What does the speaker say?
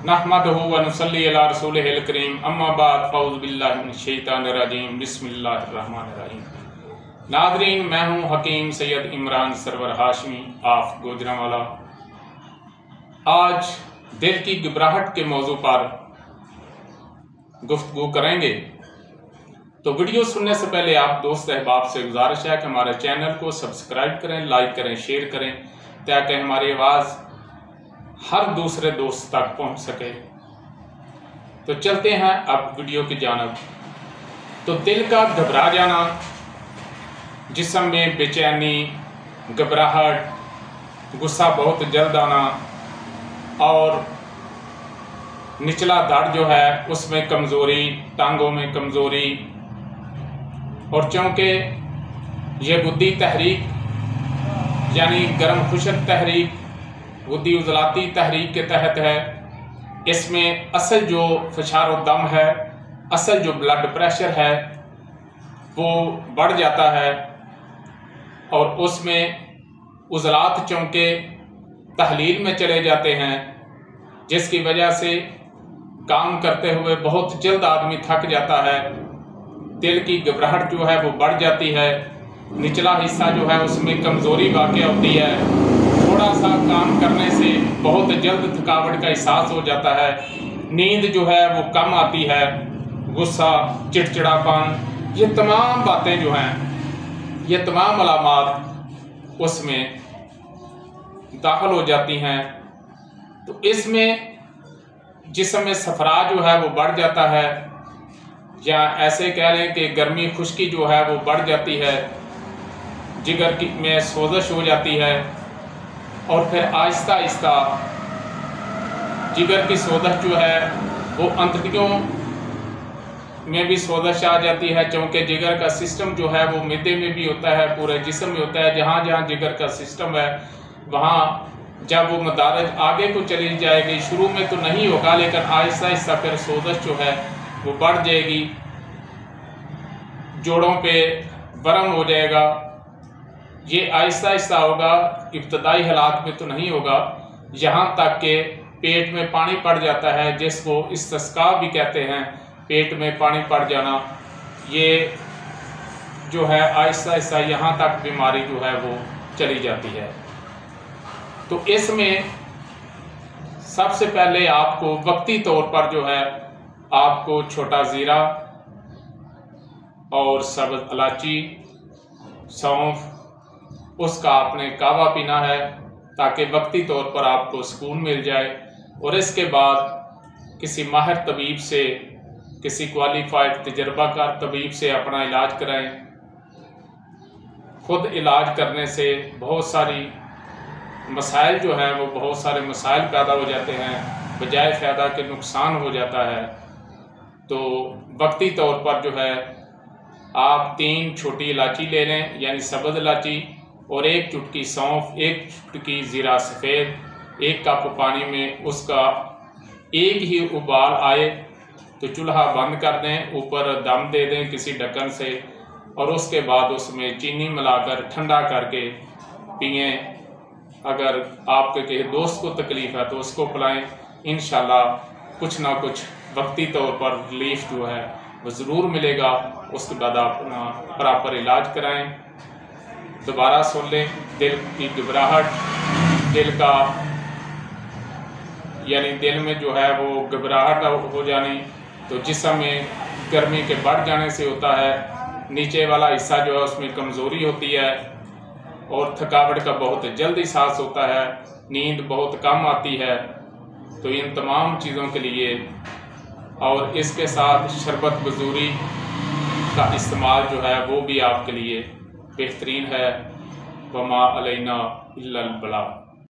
नहमदुहु व नुसल्ली अला रसूलिहिल करीम अम्मा बाद फ़ऊज़ु बिल्लाहि मिनश शैतानिर रजीम बिस्मिल्लाहिर रहमानिर रहीम। नाज़रीन, मैं हूँ हकीम सैयद इमरान सरवर हाशमी आफ गुजरांवाला। आज दिल की घबराहट के मौजू पर गुफ्तगू करेंगे। तो वीडियो सुनने से पहले आप दोस्त अहबाब से गुजारिश है कि हमारे चैनल को सब्सक्राइब करें, लाइक करें, शेयर करें, ताकि हमारी आवाज़ हर दूसरे दोस्त तक पहुंच सके। तो चलते हैं अब वीडियो की जानिब। तो दिल का घबरा जाना, जिस्म में बेचैनी, घबराहट, गुस्सा बहुत जल्द आना और निचला धड़ जो है उसमें कमज़ोरी, टांगों में कमज़ोरी, और चूँकि ये बुद्धि तहरीक यानी गर्म खुशक तहरीक, बुद्धि उजलाती तहरीक के तहत है, इसमें असल जो फशारो दम है, असल जो ब्लड प्रेशर है वो बढ़ जाता है और उसमें उजलात चूँकि तहलील में चले जाते हैं, जिसकी वजह से काम करते हुए बहुत जल्द आदमी थक जाता है। दिल की घबराहट जो है वो बढ़ जाती है, निचला हिस्सा जो है उसमें कमज़ोरी वाक़या होती है, थोड़ा सा काम करने से बहुत जल्द थकावट का एहसास हो जाता है, नींद जो है वो कम आती है, गुस्सा, चिड़चिड़ापन, ये तमाम बातें जो हैं, ये तमाम अलामात उसमें दाखिल हो जाती हैं। तो इसमें जिस्म में सफरा जो है वो बढ़ जाता है, या ऐसे कह लें कि गर्मी खुश्की जो है वो बढ़ जाती है, जिगर की में सोजश हो जाती है, और फिर आहिस्ता आहिस्ता जिगर की सोजश जो है वो अंतड़ियों में भी सोजश आ जाती है, क्योंकि जिगर का सिस्टम जो है वो मिद्दे में भी होता है, पूरे जिस्म में होता है। जहाँ जहाँ जिगर का सिस्टम है वहाँ जब वो मदारज आगे को चली जाएगी, शुरू में तो नहीं होगा लेकिन आहिस्ता आहिस्ता फिर सोजश जो है वो बढ़ जाएगी, जोड़ों पे बरम हो जाएगा। ये आहिस्ता आहिस्ता होगा, इब्तदाई हालात में तो नहीं होगा, यहाँ तक कि पेट में पानी पड़ जाता है, जिसको इस्तिस्का भी कहते हैं, पेट में पानी पड़ जाना। ये जो है आहिस्ता आहिस्ता यहाँ तक बीमारी जो है वो चली जाती है। तो इसमें सबसे पहले आपको वक्ती तौर पर जो है आपको छोटा ज़ीरा और सब्ज़ इलायची, सौंफ, उसका आपने कावा पीना है, ताकि वक्ती तौर पर आपको सुकून मिल जाए। और इसके बाद किसी माहिर तबीब से, किसी क्वालिफाइड तजर्बाकार तबीब से अपना इलाज कराएं। खुद इलाज करने से बहुत सारी मसाइल जो हैं वो बहुत सारे मसाइल पैदा हो जाते हैं, बजाय फ़ायदा के नुकसान हो जाता है। तो वक्ती तौर पर जो है आप 3 छोटी इलायची ले लें, यानी सब्ज़ इलायची, और 1 चुटकी सौंफ, 1 चुटकी ज़ीरा सफ़ेद, 1 कप पानी में उसका एक ही उबाल आए तो चूल्हा बंद कर दें, ऊपर दम दे दें किसी ढक्कन से, और उसके बाद उसमें चीनी मिलाकर ठंडा करके पिएं। अगर आपके किसी दोस्त को तकलीफ़ है तो उसको पिलाएं, इंशाल्लाह कुछ ना कुछ वक्ती तौर पर रिलीफ जो है वो ज़रूर मिलेगा। उसके बाद आप अपना प्रॉपर इलाज कराएं। दोबारा सुन लें, दिल की घबराहट, दिल का यानी दिल में जो है वो घबराहट हो जानी, तो जिस्म में गर्मी के बढ़ जाने से होता है, नीचे वाला हिस्सा जो है उसमें कमज़ोरी होती है और थकावट का बहुत जल्द एहसास होता है, नींद बहुत कम आती है। तो इन तमाम चीज़ों के लिए और इसके साथ शरबत बजूरी का इस्तेमाल जो है वो भी आपके लिए बेहतरीन है। वमा अलैना इल्लल बलाग।